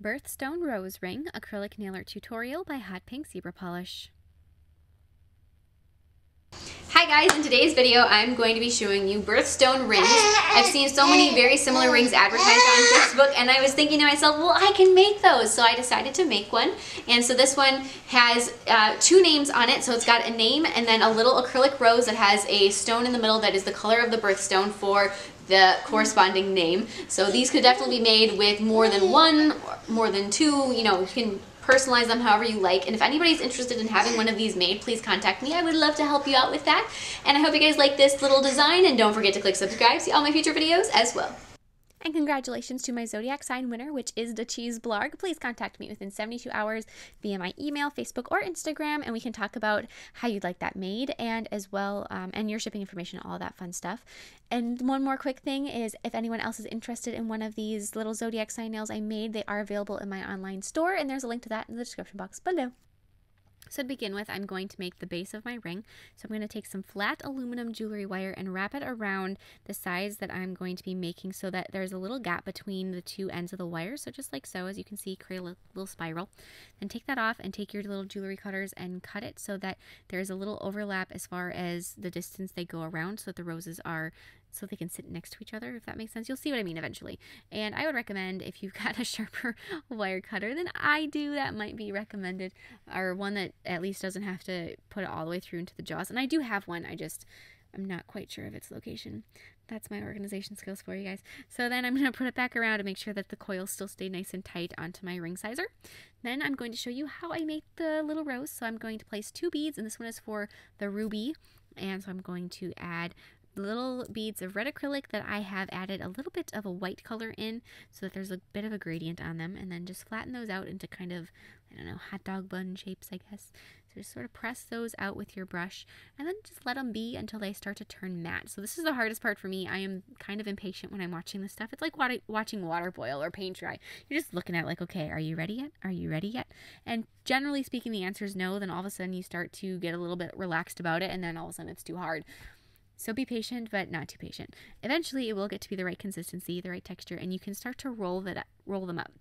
Birthstone Rose Ring Acrylic Nail Art Tutorial by Hotpinkzebrapolish. Hi guys, in today's video I'm going to be showing you birthstone rings. I've seen so many very similar rings advertised on Facebook and I was thinking to myself, well, I can make those. So I decided to make one. And so this one has two names on it. So it's got a name and then a little acrylic rose that has a stone in the middle that is the color of the birthstone for the corresponding name. So these could definitely be made with more than one, or more than two, you know, you can personalize them however you like. And if anybody's interested in having one of these made, please contact me. I would love to help you out with that. And I hope you guys like this little design, and don't forget to click subscribe to see all my future videos as well. And congratulations to my zodiac sign winner, which is the Cheese Blarg. Please contact me within 72 hours via my email, Facebook, or Instagram, and we can talk about how you'd like that made, and as well, and your shipping information, all that fun stuff. And one more quick thing is, if anyone else is interested in one of these little zodiac sign nails I made, they are available in my online store, and there's a link to that in the description box below. So to begin with, I'm going to make the base of my ring. So I'm going to take some flat aluminum jewelry wire and wrap it around the size that I'm going to be making so that there's a little gap between the two ends of the wire. So just like so, as you can see, create a little spiral. Then take that off and take your little jewelry cutters and cut it so that there's a little overlap as far as the distance they go around, so that the roses are, so they can sit next to each other, if that makes sense. You'll see what I mean eventually. And I would recommend, if you've got a sharper wire cutter than I do, that might be recommended, or one that at least doesn't have to put it all the way through into the jaws. And I do have one, I'm not quite sure of its location. That's my organization skills for you guys. So then I'm going to put it back around to make sure that the coils still stay nice and tight onto my ring sizer. Then I'm going to show you how I make the little rose. So I'm going to place 2 beads, and this one is for the ruby. And so I'm going to add little beads of red acrylic that I have added a little bit of a white color in so that there's a bit of a gradient on them, and then just flatten those out into kind of, I don't know, hot dog bun shapes, I guess. So just sort of press those out with your brush and then just let them be until they start to turn matte. So this is the hardest part for me. I am kind of impatient when I'm watching this stuff. It's like watching water boil or paint dry. You're just looking at it like, okay, are you ready yet? Are you ready yet? And generally speaking, the answer is no. Then all of a sudden you start to get a little bit relaxed about it, and then all of a sudden it's too hard. So be patient, but not too patient. Eventually, it will get to be the right consistency, the right texture, and you can start to roll them up.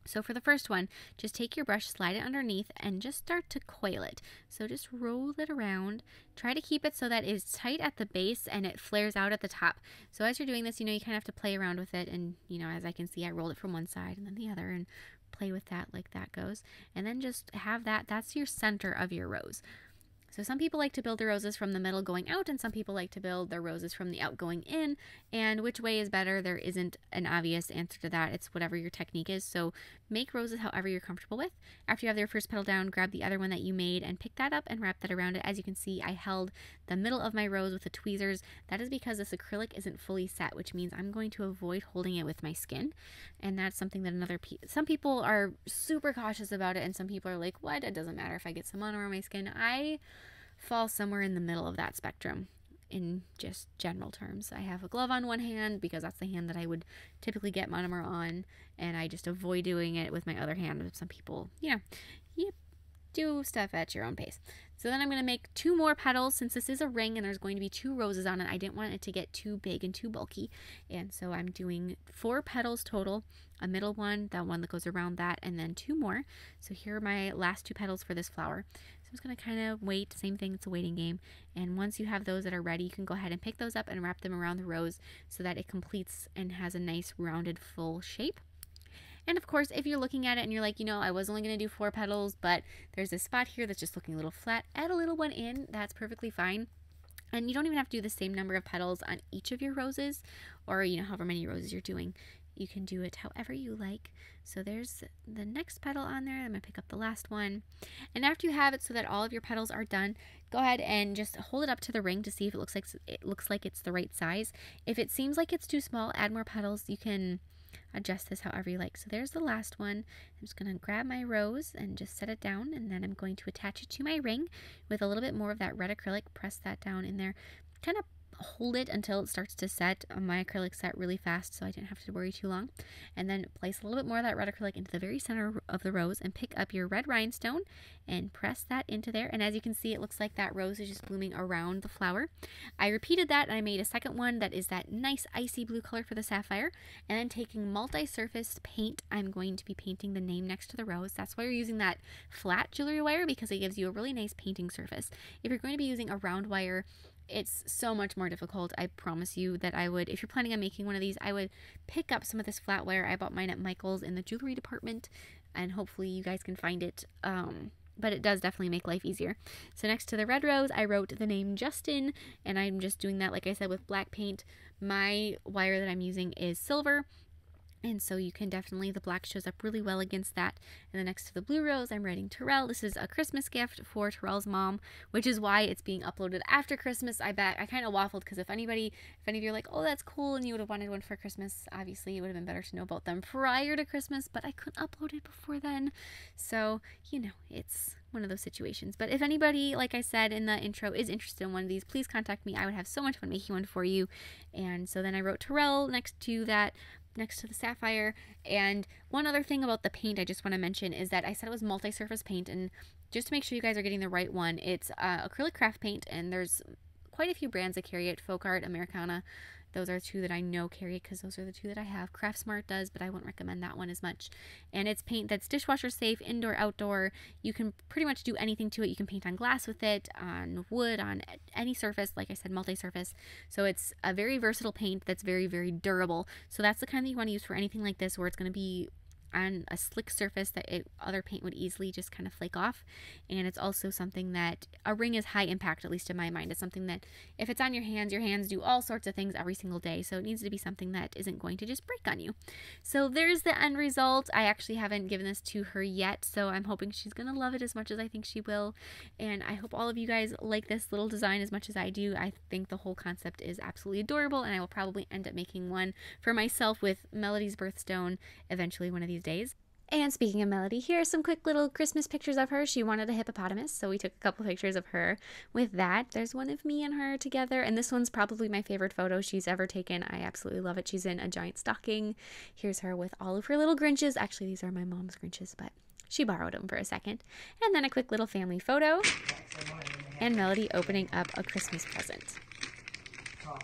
So for the first one, just take your brush, slide it underneath, and just start to coil it. So just roll it around. Try to keep it so that it's tight at the base and it flares out at the top. So as you're doing this, you know, you kind of have to play around with it. And, you know, as I can see, I rolled it from one side and then the other, and play with that like that goes. And then just have that's your center of your rose. So some people like to build their roses from the middle going out, and some people like to build their roses from the out going in. And which way is better? There isn't an obvious answer to that. It's whatever your technique is. So make roses however you're comfortable with. After you have your first petal down, grab the other one that you made and pick that up and wrap that around it. As you can see, I held the middle of my rose with the tweezers. That is because this acrylic isn't fully set, which means I'm going to avoid holding it with my skin. And that's something that some people are super cautious about it, and some people are like, what? It doesn't matter if I get some on my skin. I fall somewhere in the middle of that spectrum in just general terms. I have a glove on one hand because that's the hand that I would typically get monomer on, and I just avoid doing it with my other hand. Some people, you do stuff at your own pace. So then I'm going to make 2 more petals. Since this is a ring and there's going to be 2 roses on it, I didn't want it to get too big and too bulky, and so I'm doing 4 petals total, a middle one, that one that goes around that, and then 2 more. So here are my last 2 petals for this flower. So I'm just going to kind of wait. Same thing, it's a waiting game. And once you have those that are ready, you can go ahead and pick those up and wrap them around the rose so that it completes and has a nice rounded full shape. And of course, if you're looking at it and you're like, you know, I was only going to do 4 petals, but there's this spot here that's just looking a little flat, add a little one in. That's perfectly fine. And you don't even have to do the same number of petals on each of your roses, or, you know, however many roses you're doing. You can do it however you like. So there's the next petal on there. I'm going to pick up the last one. And after you have it so that all of your petals are done, go ahead and just hold it up to the ring to see if it looks like it's the right size. If it seems like it's too small, add more petals. You can adjust this however you like. So there's the last one. I'm just going to grab my rose and just set it down, and then I'm going to attach it to my ring with a little bit more of that red acrylic. Press that down in there. Kind of hold it until it starts to set. My acrylic set really fast, so I didn't have to worry too long. And then place a little bit more of that red acrylic into the very center of the rose and pick up your red rhinestone and press that into there. And as you can see, it looks like that rose is just blooming around the flower. I repeated that and I made a second one that is that nice icy blue color for the sapphire. And then taking multi-surface paint, I'm going to be painting the name next to the rose. That's why you're using that flat jewelry wire, because it gives you a really nice painting surface. If you're going to be using a round wire, it's so much more difficult. I promise you that I would, if you're planning on making one of these, I would pick up some of this flat wire. I bought mine at Michael's in the jewelry department, and hopefully you guys can find it. But it does definitely make life easier. So next to the red rose, I wrote the name Justin, and I'm just doing that, like I said, with black paint. My wire that I'm using is silver, and so you can definitely, the black shows up really well against that. And then next to the blue rose, I'm writing Terrell. This is a Christmas gift for Terrell's mom, which is why it's being uploaded after Christmas. I bet I kind of waffled, because if any of you are like, oh, that's cool, and you would have wanted one for Christmas, obviously it would have been better to know about them prior to Christmas, but I couldn't upload it before then. So, you know, it's one of those situations. But if anybody, like I said in the intro, is interested in one of these, please contact me. I would have so much fun making one for you. And so then I wrote Terrell next to that, next to the sapphire. And one other thing about the paint I just want to mention is that I said it was multi-surface paint, and just to make sure you guys are getting the right one, it's acrylic craft paint, and there's quite a few brands that carry it. Folk Art, Americana, those are two that I know carry it, because those are the two that I have. Craft Smart does, but I wouldn't recommend that one as much. And it's paint that's dishwasher safe, indoor, outdoor. You can pretty much do anything to it. You can paint on glass with it, on wood, on any surface. Like I said, multi-surface. So it's a very versatile paint that's very, very durable. So that's the kind that you want to use for anything like this, where it's going to be on a slick surface that other paint would easily just kind of flake off. And it's also something that, a ring is high impact, at least in my mind. It's something that if it's on your hands do all sorts of things every single day. So it needs to be something that isn't going to just break on you. So there's the end result. I actually haven't given this to her yet, so I'm hoping she's gonna love it as much as I think she will. And I hope all of you guys like this little design as much as I do. I think the whole concept is absolutely adorable, and I will probably end up making one for myself with Melody's birthstone eventually one of these days. And speaking of Melody, here are some quick little Christmas pictures of her. She wanted a hippopotamus, so we took a couple pictures of her with that. There's one of me and her together, and this one's probably my favorite photo she's ever taken. I absolutely love it. She's in a giant stocking. Here's her with all of her little Grinches. Actually, these are my mom's Grinches, but she borrowed them for a second. And then a quick little family photo, and Melody opening up a Christmas present. Got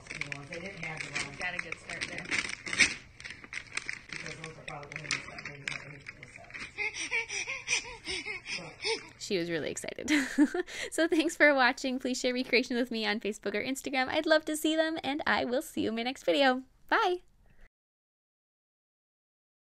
a good start there. She was really excited. So thanks for watching. Please share recreations with me on Facebook or Instagram. I'd love to see them, and I will see you in my next video. Bye!